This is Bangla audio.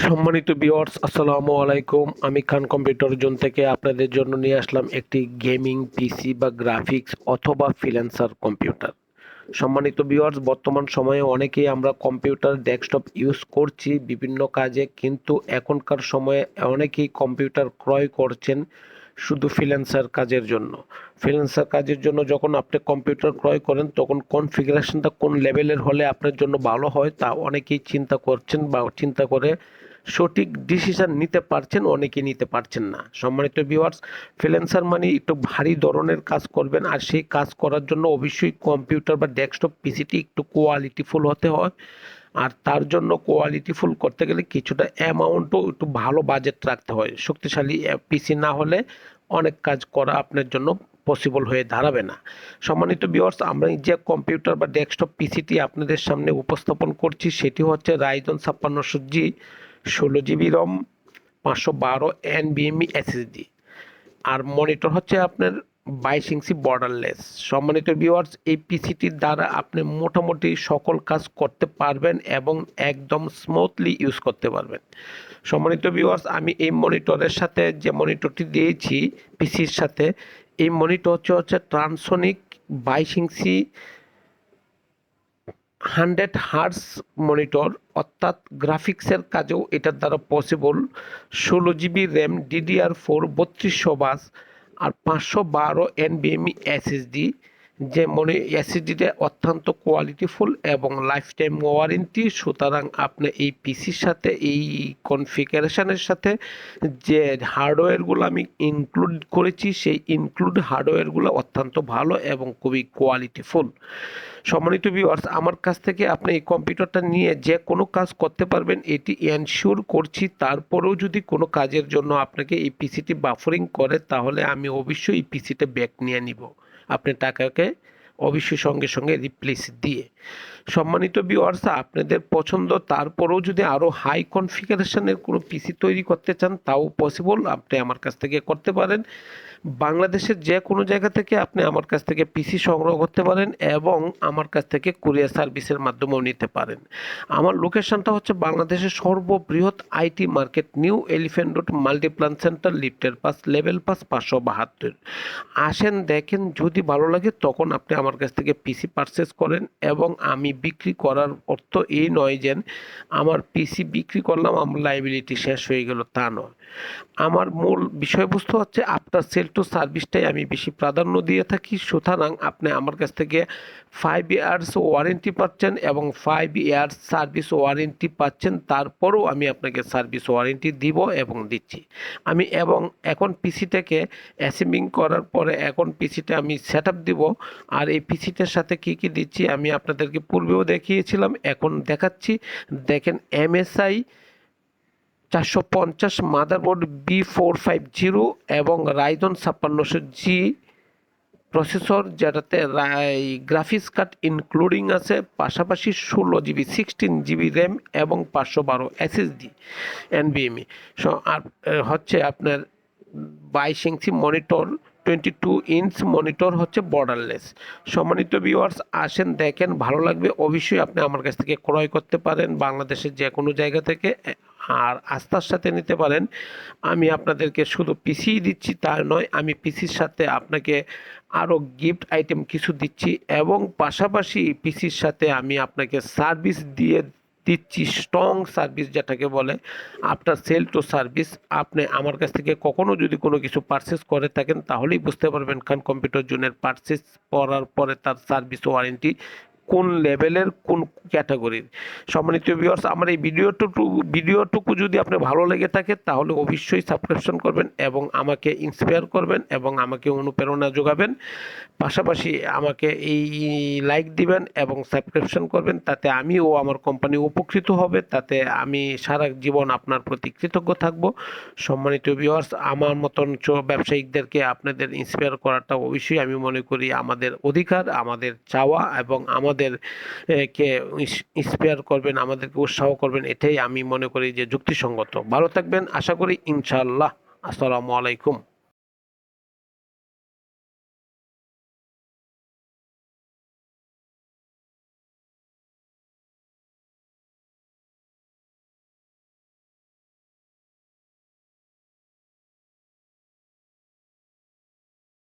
সম্মানিত ভিউয়ার্স, আসসালামু আলাইকুম। আমি খান কম্পিউটার জোন থেকে আপনাদের জন্য নিয়ে আসলাম একটি গেমিং পিসি বা গ্রাফিক্স অথবা ফ্রিল্যান্সার কম্পিউটার। সম্মানিত ভিউয়ার্স, বর্তমান সময়ে অনেকেই আমরা কম্পিউটার ডেস্কটপ ইউজ করছি বিভিন্ন কাজে, কিন্তু এখনকার সময়ে অনেকেই কম্পিউটার ক্রয় করছেন শুধু ফ্রিল্যান্সার কাজের জন্য। ফ্রিল্যান্সার কাজের জন্য যখন আপনি কম্পিউটার ক্রয় করেন তখন কনফিগারেশনটা কোন লেভেলের হলে আপনার জন্য ভালো হয় তা অনেকেই চিন্তা করছেন বা চিন্তা করে সঠিক ডিসিশন নিতে পারছেন, অনেকে নিতে পারছেন না। সম্মানিত ভিউয়ার্স, ফ্রিল্যান্সার মানে একটু ভারী ধরনের কাজ করবেন, আর সেই কাজ করার জন্য অবশ্যই কম্পিউটার বা ডেস্কটপ পিসিটি একটু কোয়ালিটিফুল হতে হয়। আর তার জন্য কোয়ালিটিফুল করতে গেলে কিছুটা অ্যামাউন্টও একটু ভালো বাজেট রাখতে হয়। শক্তিশালী পিসি না হলে অনেক কাজ করা আপনার জন্য পসিবল হয়ে দাঁড়াবে না। সম্মানিত ভিউয়ার্স, আমরা যে কম্পিউটার বা ডেস্কটপ পিসিটি আপনাদের সামনে উপস্থাপন করছি সেটি হচ্ছে রাইজন 5600G, 16 GB রম, 512 NVMe SSD। আর মনিটর হচ্ছে আপনার 22 ইঞ্চি বর্ডারলেস। সম্মানিত ভিউয়ার্স, এই পিসিটির দ্বারা আপনি মোটামুটি সকল কাজ করতে পারবেন এবং একদম স্মুথলি ইউজ করতে পারবেন। সম্মানিত ভিউয়ার্স, আমি এই মনিটরের সাথে যে মনিটরটি দিয়েছি পিসির সাথে, এই মনিটর হচ্ছে ট্রান্সোনিক 22 ইঞ্চি 100 হার্টস মনিটর, অর্থাৎ গ্রাফিক্সের কাজেও এটার দ্বারা পসিবল। 16 GB র্যাম, DDR4 3200 বাস, আর 512 NVMe SSD। যে এসএসডিটা অত্যন্ত কোয়ালিটিফুল এবং লাইফ টাইম ওয়ারেন্টি। সুতরাং আপনি এই পিসির সাথে এই কনফিগারেশনের সাথে যে হার্ডওয়্যারগুলো আমি ইনক্লুড করেছি সেই ইনক্লুড হার্ডওয়্যারগুলো অত্যন্ত ভালো এবং খুবই কোয়ালিটিফুল। সম্মানিত ভিউয়ার্স, আমার কাছ থেকে আপনি এই কম্পিউটারটা নিয়ে যে কোনো কাজ করতে পারবেন এটি এনশিওর করছি। তারপরেও যদি কোনো কাজের জন্য আপনাকে এই পিসিটি বাফারিং করে তাহলে আমি অবশ্যই এই পিসিটা ব্যাক নিয়ে নিব আপনার টাকাকে, অবশ্যই সঙ্গে সঙ্গে রিপ্লেস দিয়ে। সম্মানিত ভিউয়ার্স, আপনাদের পছন্দ তারপরেও যদি আরও হাই কনফিগারেশনের কোনো পিসি তৈরি করতে চান তাও পসিবল, আপনি আমার কাছ থেকে করতে পারেন। বাংলাদেশের যে কোনো জায়গা থেকে আপনি আমার কাছ থেকে পিসি সংগ্রহ করতে পারেন এবং আমার কাছ থেকে কুরিয়ার সার্ভিসের মাধ্যমেও নিতে পারেন। আমার লোকেশনটা হচ্ছে বাংলাদেশের সর্ববৃহৎ IT market, new elephant road, Multiplan centre, লিফটের পাস, লেভেল পাস, 572। আসেন, দেখেন, যদি ভালো লাগে তখন আপনি আমার কাছ থেকে পিসি পারচেস করেন। এবং আমি বিক্রি করার অর্থ এই নয় যে আমার পিসি বিক্রি করলাম আমার লাইবিলিটি শেষ হয়ে গেল, তা নয়। আমার মূল বিষয়বস্তু হচ্ছে আফটার সেল টু সার্ভিসটাই আমি বেশি প্রাধান্য দিয়ে থাকি। সুতরাং আপনি আমার কাছ থেকে 5 ইয়ার্স ওয়ারেন্টি পাচ্ছেন এবং 5 ইয়ার্স সার্ভিস ওয়ারেন্টি পাচ্ছেন। তারপরেও আমি আপনাকে সার্ভিস ওয়ারেন্টি দিব এবং দিচ্ছি আমি। এবং এখন পিসিটাকে অ্যাসেম্বলিং করার পরে এখন পিসিটা আমি সেট আপ দিব। আর এই পিসিটার সাথে কি কি দিচ্ছি আমি আপনাদেরকে পূর্বেও দেখিয়েছিলাম, এখন দেখাচ্ছি। দেখেন, MSI 450 মাদারবোর্ড B450 এবং রাইজন 5600G প্রসেসর, যেটাতে গ্রাফিক্স কার্ড ইনক্লুডিং আছে, পাশাপাশি 16 GB 16 GB র্যাম এবং 512 SSD NVMe। আর হচ্ছে আপনার 22 ইঞ্চি মনিটর, 22 ইঞ্চ মনিটর হচ্ছে বর্ডারলেস। সম্মানিত ভিউয়ার্স, আসেন, দেখেন, ভালো লাগবে অবশ্যই আপনি আমার কাছ থেকে ক্রয় করতে পারেন বাংলাদেশের যে কোনো জায়গা থেকে। আর আস্থার সাথে নিতে পারেন। আমি আপনাদেরকে শুধু পিসি দিচ্ছি তা নয়, আমি পিসির সাথে আপনাকে আরও গিফট আইটেম কিছু দিচ্ছি এবং পাশাপাশি পিসির সাথে আমি আপনাকে সার্ভিস দিয়ে দিচ্ছি, স্ট্রং সার্ভিস যেটাকে বলে আফটার সেল টু সার্ভিস। আপনি আমার কাছ থেকে কখনো যদি কোনো কিছু পারচেস করে থাকেন তাহলেই বুঝতে পারবেন খান কম্পিউটার জোনের পারচেস করার পরে তার সার্ভিস ওয়ারেন্টি কোন লেভেলের, কোন ক্যাটাগরির। সম্মানিত ভিউয়ার্স, আমার এই ভিডিওটুকু যদি আপনার ভালো লেগে থাকে তাহলে অবশ্যই সাবস্ক্রিপশন করবেন এবং আমাকে ইন্সপায়ার করবেন এবং আমাকে অনুপ্রেরণা যোগাবেন। পাশাপাশি আমাকে এই লাইক দিবেন এবং সাবস্ক্রিপশন করবেন, তাতে আমি ও আমার কোম্পানি উপকৃত হবে, তাতে আমি সারা জীবন আপনার প্রতি কৃতজ্ঞ থাকব। সম্মানিত ভিউয়ার্স, আমার মতন ব্যবসায়িকদেরকে আপনাদের ইন্সপায়ার করাটা অবশ্যই আমি মনে করি আমাদের অধিকার, আমাদের চাওয়া, এবং আমাদের কে ইন্সপায়ার করবেন, আমাদেরকে উৎসাহ করবেন, এটাই আমি মনে করি যে যুক্তিসঙ্গত। ভালো থাকবেন আশা করি, ইনশাআল্লাহ। আসসালামু আলাইকুম।